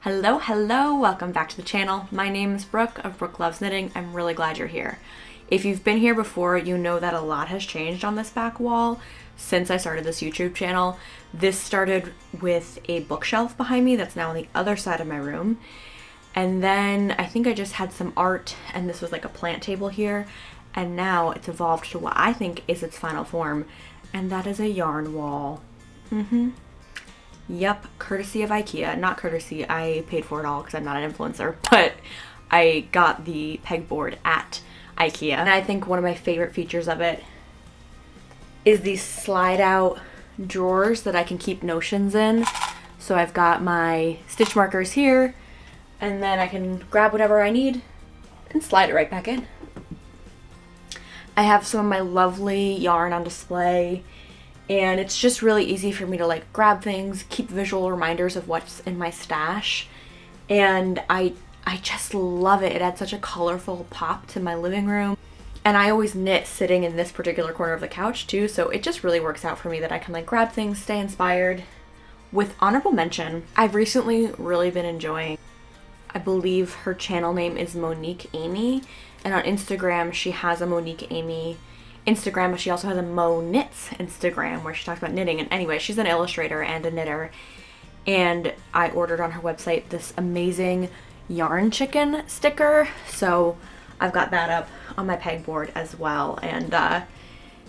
Hello, welcome back to the channel. My name is Brooke of Brooke Loves Knitting. I'm really glad you're here. If you've been here before, you know that a lot has changed on this back wall since I started this YouTube channel. This started with a bookshelf behind me that's now on the other side of my room. And then I think I just had some art and this was like a plant table here. And now it's evolved to what I think is its final form, and that is a yarn wall. Yep, courtesy of IKEA. Not courtesy, I paid for it all because I'm not an influencer, but I got the pegboard at IKEA. And I think one of my favorite features of it is these slide out drawers that I can keep notions in. So I've got my stitch markers here, and then I can grab whatever I need and slide it right back in. I have some of my lovely yarn on display, and it's just really easy for me to like grab things, keep visual reminders of what's in my stash, and I just love it. It adds such a colorful pop to my living room, and I always knit sitting in this particular corner of the couch too, so it just really works out for me that I can like grab things, stay inspired. With honorable mention, I've recently really been enjoying, I believe her channel name is Monique Amy, and on Instagram she has a Monique Amy Instagram, but she also has a Mo Knits Instagram where she talks about knitting. And anyway, she's an illustrator and a knitter, and I ordered on her website this amazing yarn chicken sticker, so I've got that up on my pegboard as well. And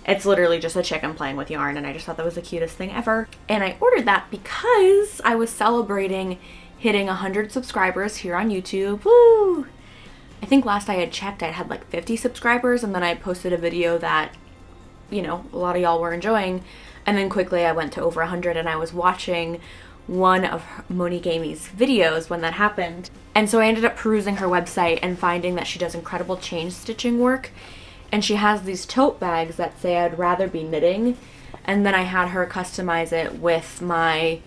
it's literally just a chicken playing with yarn, and I just thought that was the cutest thing ever. And I ordered that because I was celebrating hitting 100 subscribers here on YouTube. Woo! I think last I had checked, I had like 50 subscribers, and then I posted a video that, you know, a lot of y'all were enjoying, and then quickly I went to over 100, and I was watching one of Monique Amy's videos when that happened. And so I ended up perusing her website and finding that she does incredible chain stitching work, and she has these tote bags that say I'd rather be knitting, and then I had her customize it with my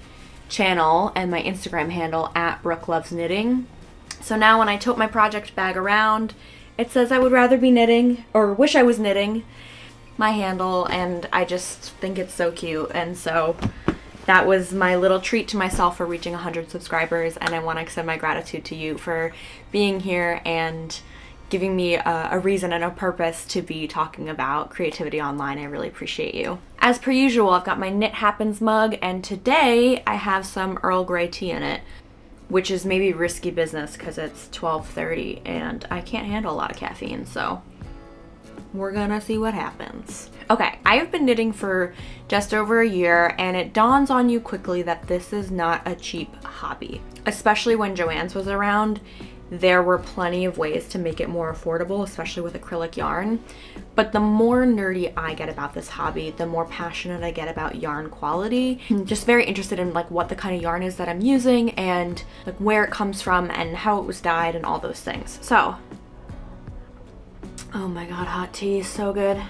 channel and my Instagram handle at Brooke Loves Knitting. So now when I tote my project bag around, it says I would rather be knitting, or wish I was knitting, my handle, and I just think it's so cute. And so that was my little treat to myself for reaching 100 subscribers, and I want to extend my gratitude to you for being here and giving me a reason and a purpose to be talking about creativity online. I really appreciate you. As per usual, I've got my Knit Happens mug, and today I have some Earl Grey tea in it, which is maybe risky business because it's 12:30 and I can't handle a lot of caffeine, so we're gonna see what happens. Okay, I have been knitting for just over a year, and it dawns on you quickly that this is not a cheap hobby. Especially when Joann's was around, there were plenty of ways to make it more affordable, especially with acrylic yarn. But the more nerdy I get about this hobby, the more passionate I get about yarn quality. I'm just very interested in like what the kind of yarn is that I'm using, and like where it comes from and how it was dyed and all those things. So, oh my god, hot tea is so good.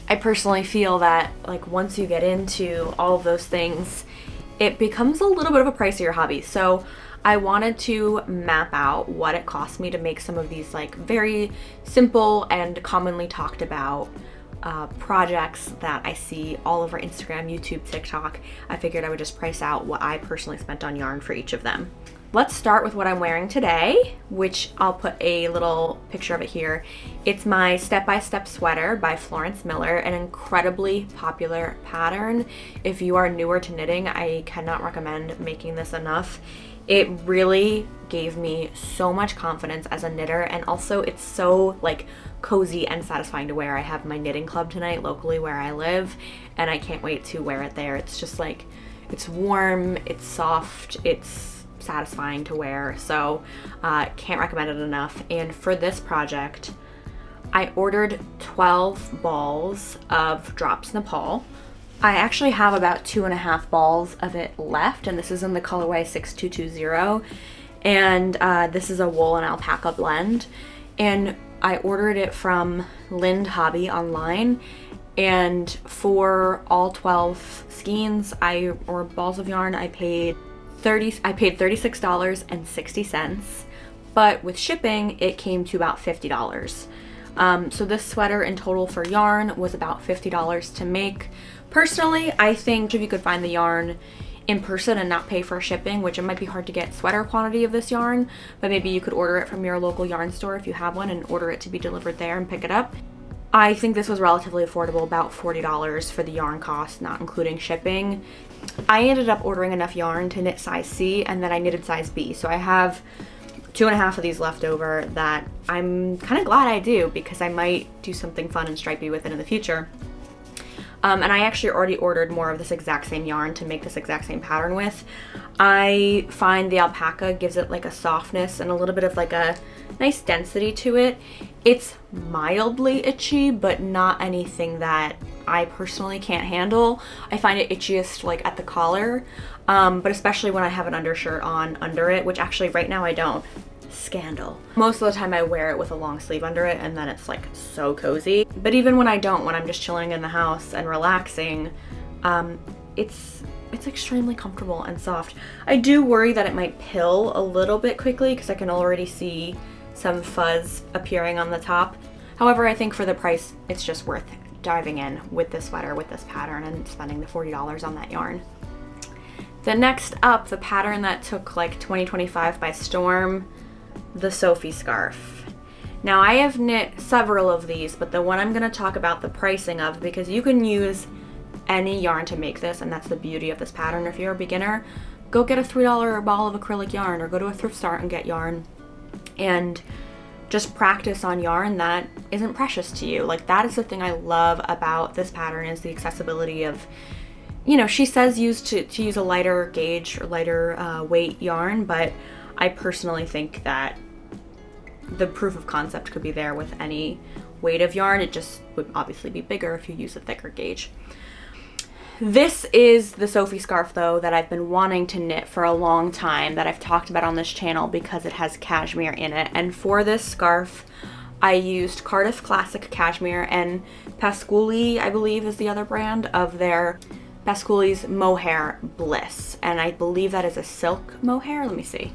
I personally feel that like once you get into all of those things, it becomes a little bit of a pricier hobby. So I wanted to map out what it cost me to make some of these like very simple and commonly talked about projects that I see all over Instagram, YouTube, TikTok. I figured I would just price out what I personally spent on yarn for each of them. Let's start with what I'm wearing today, which I'll put a little picture of it here. It's my step-by-step sweater by Florence Miller, an incredibly popular pattern. If you are newer to knitting, I cannot recommend making this enough. It really gave me so much confidence as a knitter, and also it's so like cozy and satisfying to wear. I have my knitting club tonight locally where I live, and I can't wait to wear it there. It's just like, it's warm, it's soft, it's satisfying to wear, so can't recommend it enough. And for this project, I ordered 12 balls of Drops Nepal. I actually have about 2.5 balls of it left, and this is in the colorway 6220, and this is a wool and alpaca blend, and I ordered it from Lind Hobby online, and for all 12 skeins or balls of yarn, I paid $36.60, but with shipping it came to about $50. So this sweater in total for yarn was about $50 to make. Personally, I think if you could find the yarn in person and not pay for shipping, which it might be hard to get sweater quantity of this yarn, but maybe you could order it from your local yarn store if you have one and order it to be delivered there and pick it up. I think this was relatively affordable, about $40 for the yarn cost, not including shipping. I ended up ordering enough yarn to knit size C, and then I knitted size B. So I have 2.5 of these left over that I'm kind of glad I do, because I might do something fun and stripey with it in the future. And I actually already ordered more of this exact same yarn to make this exact same pattern with. I find the alpaca gives it like a softness and a little bit of like a nice density to it. It's mildly itchy, but not anything that I personally can't handle. I find it itchiest like at the collar, but especially when I have an undershirt on under it, which actually right now I don't. Scandal. Most of the time I wear it with a long sleeve under it, and then it's like so cozy. But even when I don't, when I'm just chilling in the house and relaxing, it's extremely comfortable and soft. I do worry that it might pill a little bit quickly because I can already see some fuzz appearing on the top. However, I think for the price, it's just worth diving in with this sweater, with this pattern, and spending the $40 on that yarn. The next up, the pattern that took like 2025 by storm, the Sophie scarf. Now I have knit several of these, but the one I'm going to talk about the pricing of, because you can use any yarn to make this, and that's the beauty of this pattern. If you're a beginner, go get a $3 ball of acrylic yarn, or go to a thrift store and get yarn and just practice on yarn that isn't precious to you. Like, that is the thing I love about this pattern, is the accessibility of, you know, she says to use a lighter gauge or lighter weight yarn, but I personally think that the proof of concept could be there with any weight of yarn. It just would obviously be bigger if you use a thicker gauge. This is the Sophie scarf though that I've been wanting to knit for a long time, that I've talked about on this channel because it has cashmere in it. And for this scarf, I used Cardiff Classic Cashmere and Pasculi, I believe is the other brand of their Pasculi's Mohair Bliss. And I believe that is a silk mohair. Let me see.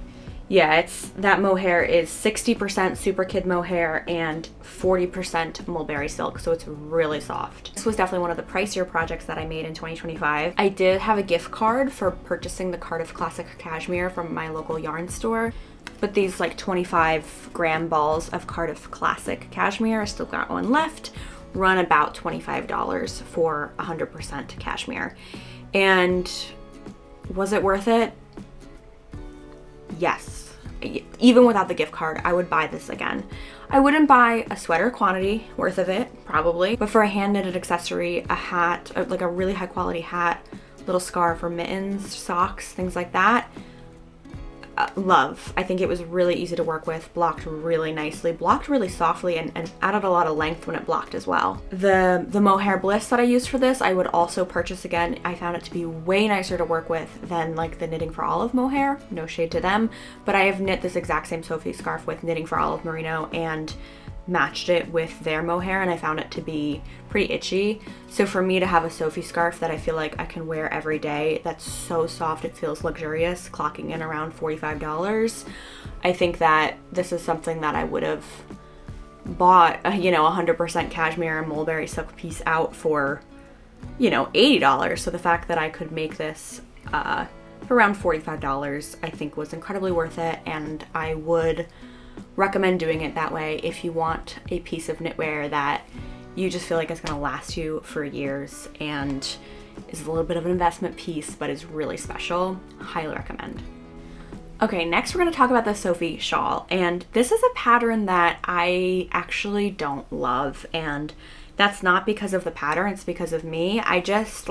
Yeah, that mohair is 60% Super Kid mohair and 40% mulberry silk, so it's really soft. This was definitely one of the pricier projects that I made in 2025. I did have a gift card for purchasing the Cardiff Classic Cashmere from my local yarn store, but these like 25-gram balls of Cardiff Classic Cashmere, I still got one left, run about $25 for 100% cashmere. And was it worth it? Yes. Even without the gift card, I would buy this again. I wouldn't buy a sweater quantity worth of it, probably, but for a hand knitted accessory, a hat, like a really high quality hat, little scarf or mittens, socks, things like that, love. I think it was really easy to work with, blocked really nicely, blocked really softly, and added a lot of length when it blocked as well. The Mohair Bliss that I used for this, I would also purchase again. I found it to be way nicer to work with than like the Knitting for Olive mohair. No shade to them, but I have knit this exact same Sophie scarf with Knitting for Olive merino and matched it with their mohair, and I found it to be pretty itchy. So for me to have a Sophie scarf that I feel like I can wear every day, that's so soft, it feels luxurious, clocking in around $45, I think that this is something that I would have bought a, you know, 100% cashmere and mulberry silk piece out for, you know, $80. So the fact that I could make this for around $45, I think was incredibly worth it, and I would recommend doing it that way if you want a piece of knitwear that you just feel like it's gonna last you for years and is a little bit of an investment piece but is really special. Highly recommend. Okay, next we're gonna talk about the Sophie shawl, and this is a pattern that I actually don't love, and that's not because of the pattern, it's because of me. I just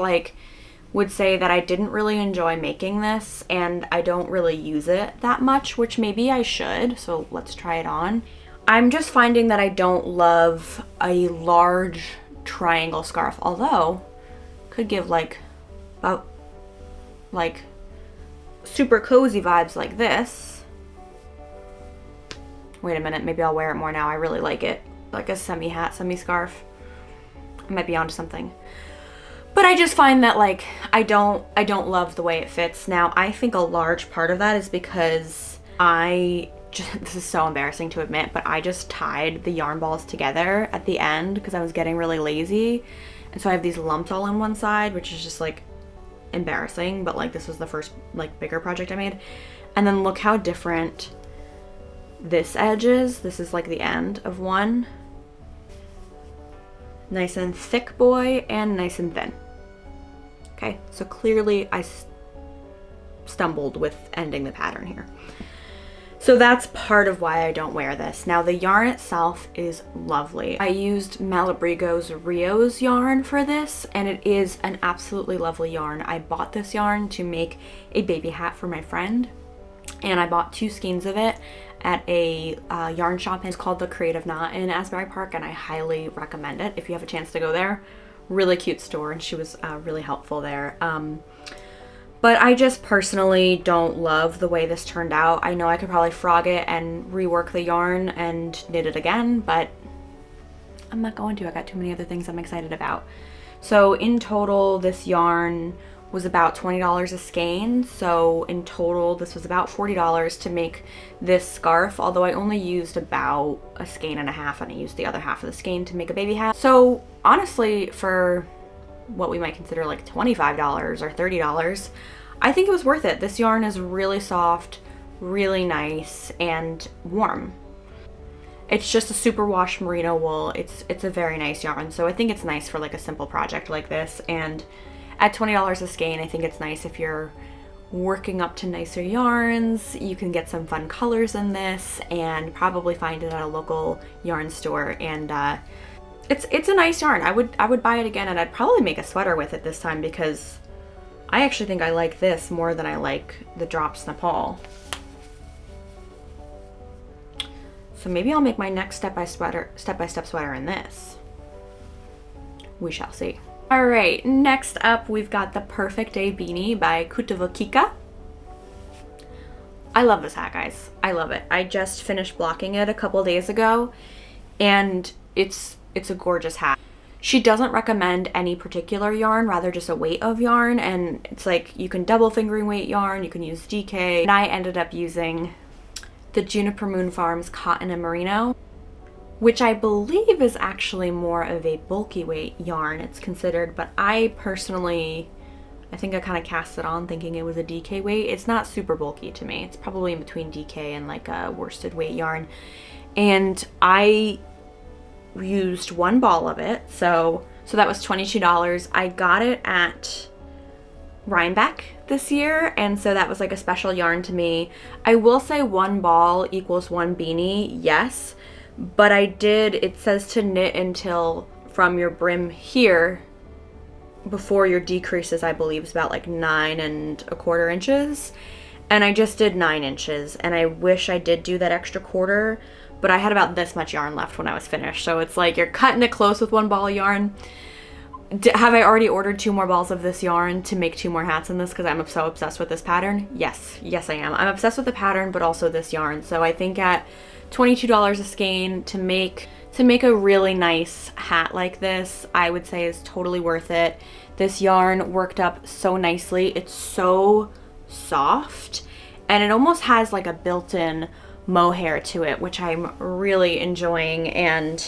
would say that I didn't really enjoy making this, and I don't really use it that much, which maybe I should, so let's try it on. I'm just finding that I don't love a large triangle scarf, although could give about super cozy vibes like this. Wait a minute, maybe I'll wear it more now. I really like it. Like a semi-hat, semi-scarf. I might be onto something. But I just find that I don't love the way it fits. Now, I think a large part of that is because this is so embarrassing to admit, but I just tied the yarn balls together at the end because I was getting really lazy. And so I have these lumps all on one side, which is just embarrassing, but like this was the first like bigger project I made. And then look how different this edge is. This is like the end of one. Nice and thick boy and nice and thin. Okay, so clearly I stumbled with ending the pattern here. So that's part of why I don't wear this. Now the yarn itself is lovely. I used Malabrigo's Rio's yarn for this, and it is an absolutely lovely yarn. I bought this yarn to make a baby hat for my friend, and I bought 2 skeins of it at a yarn shop. It's called The Creative Knot in Asbury Park, and I highly recommend it if you have a chance to go there. Really cute store, and she was really helpful there. But I just personally don't love the way this turned out. I know I could probably frog it and rework the yarn and knit it again, but I'm not going to. I got too many other things I'm excited about. So in total, this yarn was about $20 a skein. So in total, this was about $40 to make this scarf, although I only used about a skein and a half, and I used the other half of the skein to make a baby hat. So honestly, for what we might consider like $25 or $30, I think it was worth it. This yarn is really soft, really nice, and warm. It's just a superwash merino wool. It's a very nice yarn, so I think it's nice for like a simple project like this. And at $20 a skein, I think it's nice if you're working up to nicer yarns. You can get some fun colors in this and probably find it at a local yarn store. And it's a nice yarn. I would buy it again, and I'd probably make a sweater with it this time because I actually think I like this more than I like the Drops Nepal. So maybe I'll make my next step-by-step sweater in this. We shall see. All right, next up we've got the Perfect Day Beanie by Kutavokika. I love this hat, guys. I love it. I just finished blocking it a couple days ago, and it's a gorgeous hat. She doesn't recommend any particular yarn, rather just a weight of yarn, and it's like you can double fingering weight yarn, you can use DK, and I ended up using the Juniper Moon Farms Cotton and Merino, which I believe is actually more of a bulky weight yarn, it's considered, but I personally, I think I kind of cast it on thinking it was a DK weight. It's not super bulky to me. It's probably in between DK and like a worsted weight yarn, and I used 1 ball of it, so that was $22. I got it at Rhinebeck this year, and so that was like a special yarn to me. I will say 1 ball equals 1 beanie, yes, but it says to knit until from your brim here before your decreases, I believe is about like 9 1/4 inches, and I just did 9 inches, and I wish I did do that extra quarter, but I had about this much yarn left when I was finished. So it's like you're cutting it close with 1 ball of yarn. Have I already ordered 2 more balls of this yarn to make 2 more hats in this because I'm so obsessed with this pattern? Yes, I am. I'm obsessed with the pattern, but also this yarn. So I think at $22 a skein to make a really nice hat like this, I would say is totally worth it. This yarn worked up so nicely. It's so soft, and it almost has like a built-in mohair to it, which I'm really enjoying, and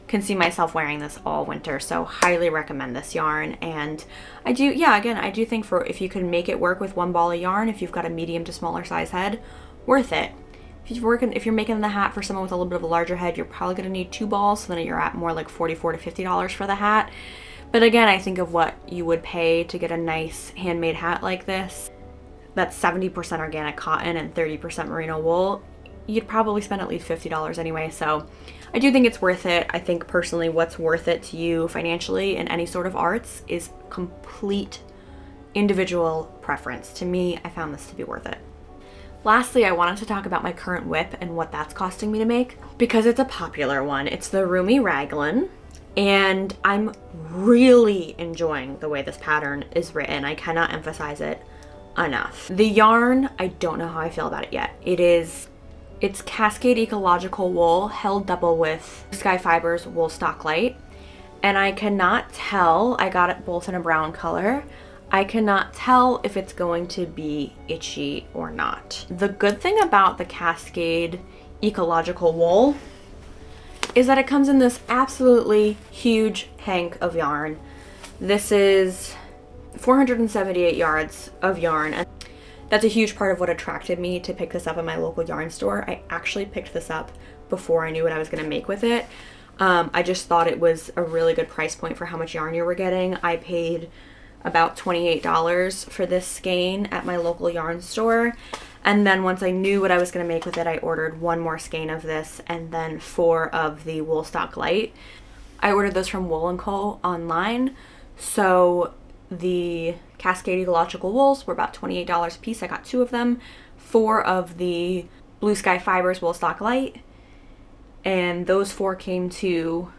can see myself wearing this all winter. So highly recommend this yarn. And I do think for if you can make it work with 1 ball of yarn, if you've got a medium to smaller size head, worth it. If you're making the hat for someone with a little bit of a larger head, you're probably going to need 2 balls, so then you're at more like $44 to $50 for the hat. But again, I think of what you would pay to get a nice handmade hat like this that's 70% organic cotton and 30% merino wool. You'd probably spend at least $50 anyway, so I do think it's worth it. I think personally what's worth it to you financially in any sort of arts is complete individual preference. To me, I found this to be worth it. Lastly, I wanted to talk about my current whip and what that's costing me to make, because it's a popular one. It's the Rumi Raglan, and I'm really enjoying the way this pattern is written. I cannot emphasize it enough. The yarn, I don't know how I feel about it yet. It's Cascade Ecological Wool held double with Sky Fibers Wool Stock Light, and I cannot tell, I got it both in a brown color, I cannot tell if it's going to be itchy or not. The good thing about the Cascade Ecological Wool is that it comes in this absolutely huge hank of yarn. This is 478 yards of yarn. And that's a huge part of what attracted me to pick this up in my local yarn store. I actually picked this up before I knew what I was going to make with it. I just thought it was a really good price point for how much yarn you were getting. I paid about $28 for this skein at my local yarn store. And then once I knew what I was going to make with it, I ordered 1 more skein of this and then 4 of the Woolstock Light. I ordered those from Wool & Co. online. So the Cascade Ecological Wools were about $28 a piece. I got 2 of them. 4 of the Blue Sky Fibers Woolstock Light. And those 4 came to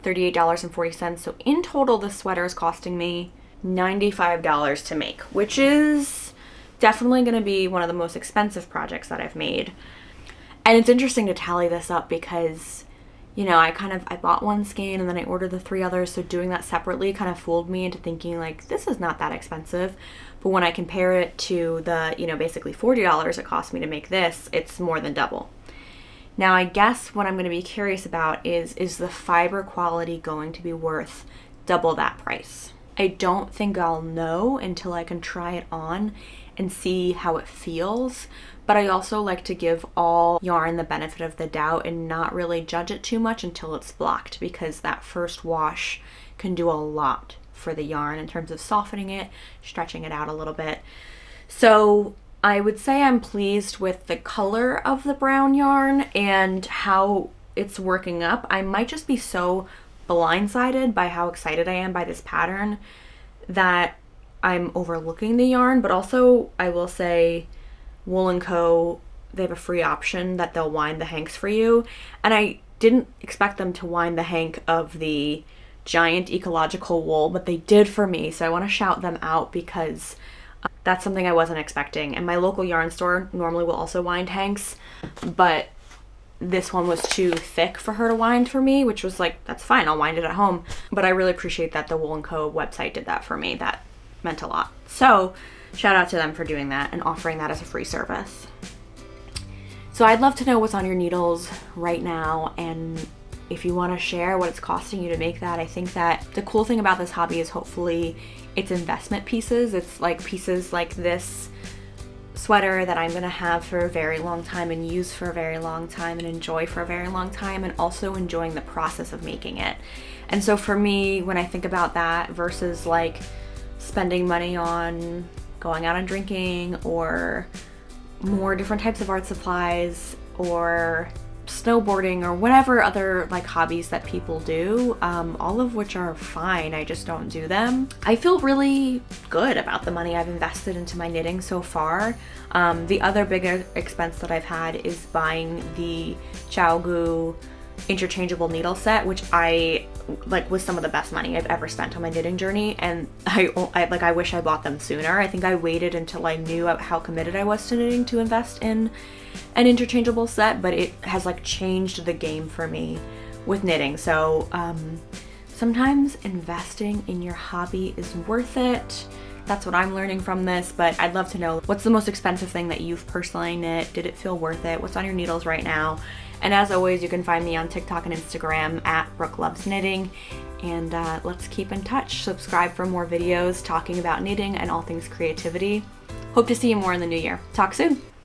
$38.40. So in total, this sweater is costing me $95 to make, which is definitely going to be one of the most expensive projects that I've made. And it's interesting to tally this up because, you know, I bought 1 skein and then I ordered the 3 others. So doing that separately kind of fooled me into thinking like, this is not that expensive. But when I compare it to the, you know, basically $40 it cost me to make this, it's more than double. Now, I guess what I'm going to be curious about is the fiber quality going to be worth double that price? I don't think I'll know until I can try it on and see how it feels. But I also like to give all yarn the benefit of the doubt and not really judge it too much until it's blocked, because that first wash can do a lot for the yarn in terms of softening it, stretching it out a little bit. So I would say I'm pleased with the color of the brown yarn and how it's working up. I might just be so blindsided by how excited I am by this pattern that I'm overlooking the yarn. But also I will say Wool & Co., they have a free option that they'll wind the hanks for you. And I didn't expect them to wind the hank of the giant ecological wool, but they did for me. So I want to shout them out because that's something I wasn't expecting. And my local yarn store normally will also wind hanks, but this one was too thick for her to wind for me, which was like, that's fine, I'll wind it at home. But I really appreciate that the Wool & Co. website did that for me. That meant a lot. So shout out to them for doing that and offering that as a free service. So I'd love to know what's on your needles right now, and if you want to share what it's costing you to make that. I think that the cool thing about this hobby is hopefully it's investment pieces. It's like pieces like this sweater that I'm gonna have for a very long time and use for a very long time and enjoy for a very long time, and also enjoying the process of making it. And so for me, when I think about that versus like spending money on going out and drinking or more different types of art supplies or snowboarding or whatever other like hobbies that people do, all of which are fine, I just don't do them, I feel really good about the money I've invested into my knitting so far. The other big expense that I've had is buying the Gu interchangeable needle set, which I like was some of the best money I've ever spent on my knitting journey, and I wish I bought them sooner. I think I waited until I knew how committed I was to knitting to invest in an interchangeable set, but it has like changed the game for me with knitting. So sometimes investing in your hobby is worth it. That's what I'm learning from this, but I'd love to know, what's the most expensive thing that you've personally knit? Did it feel worth it? What's on your needles right now? And as always, you can find me on TikTok and Instagram at Brooke Loves Knitting. And let's keep in touch. Subscribe for more videos talking about knitting and all things creativity. Hope to see you more in the new year. Talk soon.